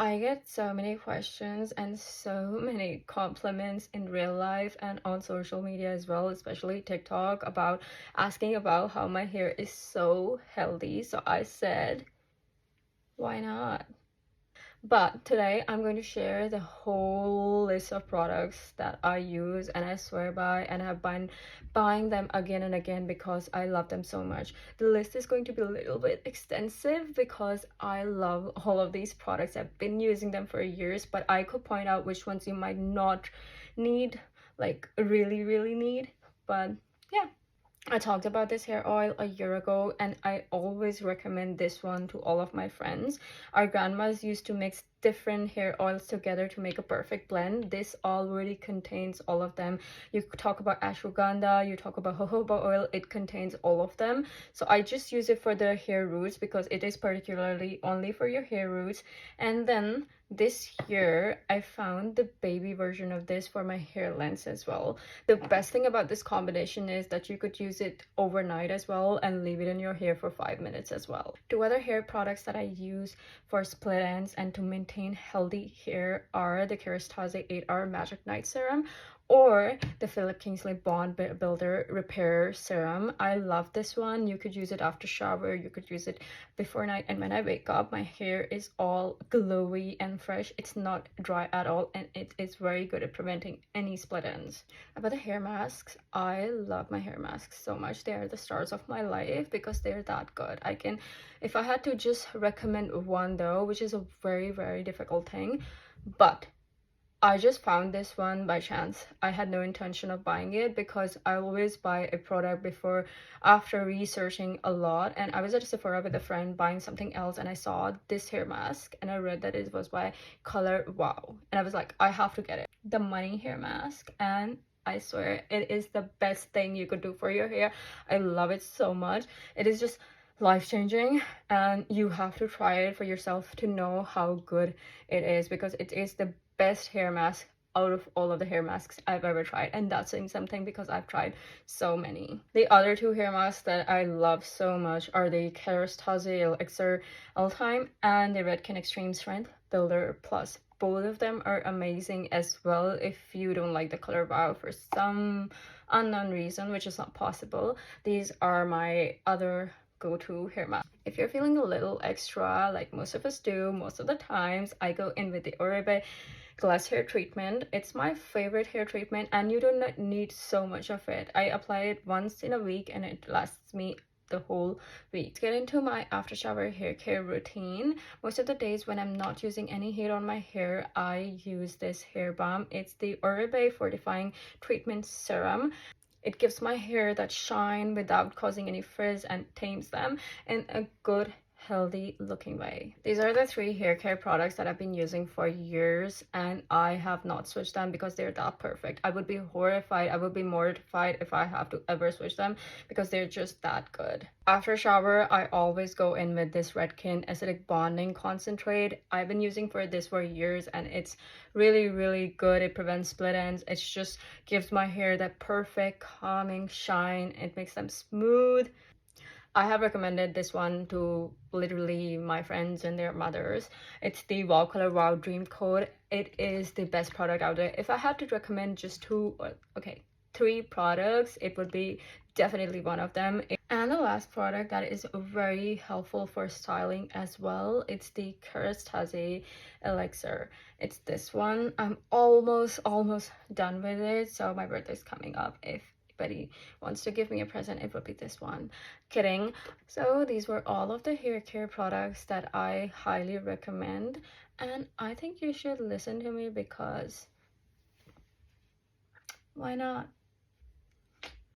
I get so many questions and so many compliments in real life and on social media as well, especially TikTok, about asking about how my hair is so healthy. So I said, why not? But today I'm going to share the whole list of products that I use and I swear by, and I've been buying them again and again because I love them so much. The list is going to be a little bit extensive because I love all of these products. I've been using them for years, but I could point out which ones you might not need, like really need. But yeah, I talked about this hair oil a year ago, and I always recommend this one to all of my friends. Our grandmas used to mix different hair oils together to make a perfect blend. This already contains all of them. You talk about ashwagandha, you talk about jojoba oil, it contains all of them. So I just use it for the hair roots because it is particularly only for your hair roots. And then this year I found the baby version of this for my hair lengths as well. The best thing about this combination is that you could use it overnight as well and leave it in your hair for 5 minutes as well. Two other hair products that I use for split ends and to maintain healthy hair are the Kerastase 8-Hour Magic Night Serum or the Philip Kingsley Bond Builder Repair Serum. I love this one. You could use it after shower, you could use it before night, and when I wake up my hair is all glowy and fresh. It's not dry at all, and it is very good at preventing any split ends. About the hair masks, I love my hair masks so much. They are the stars of my life because they're that good. If I had to just recommend one though, which is a very difficult thing, but I just found this one by chance. I had no intention of buying it because I always buy a product after researching a lot. And I was at a Sephora with a friend buying something else, and I saw this hair mask and I read that it was by Color Wow. And I was like, I have to get it. The Money hair mask, and I swear it is the best thing you could do for your hair. I love it so much. It is just life-changing, and you have to try it for yourself to know how good it is because it is the best hair mask out of all of the hair masks I've ever tried, and that's saying something because I've tried so many. The other two hair masks that I love so much are the Kerastase Elixir All-Time and the Redken Extreme Strength Builder Plus. Both of them are amazing as well if you don't like the Color Wow for some unknown reason, which is not possible. These are my other go-to hair mask. If you're feeling a little extra, like most of us do most of the times, I go in with the Oribe glass hair treatment. It's my favorite hair treatment, and you do not need so much of it. I apply it once in a week and it lasts me the whole week. To get into my after shower hair care routine, most of the days when I'm not using any heat on my hair, I use this hair balm. It's the Oribe Fortifying Treatment Serum. It gives my hair that shine without causing any frizz and tames them in a good, healthy looking way. These are the three hair care products that I've been using for years, and I have not switched them because they're that perfect. I would be horrified, I would be mortified if I have to ever switch them because they're just that good. After shower, I always go in with this Redken Acidic Bonding Concentrate. I've been using this for years, and it's really good. It prevents split ends. It just gives my hair that perfect calming shine. It makes them smooth. I have recommended this one to literally my friends and their mothers. It's the Wow Color Wow Dream Coat. It is the best product out there. If I had to recommend just three products, it would be definitely one of them. And the last product that is very helpful for styling as well, it's the Kerastase Elixir. It's this one. I'm almost done with it, so my birthday's coming up. If anybody wants to give me a present, it would be this one. Kidding. So these were all of the hair care products that I highly recommend, and I think you should listen to me because why not?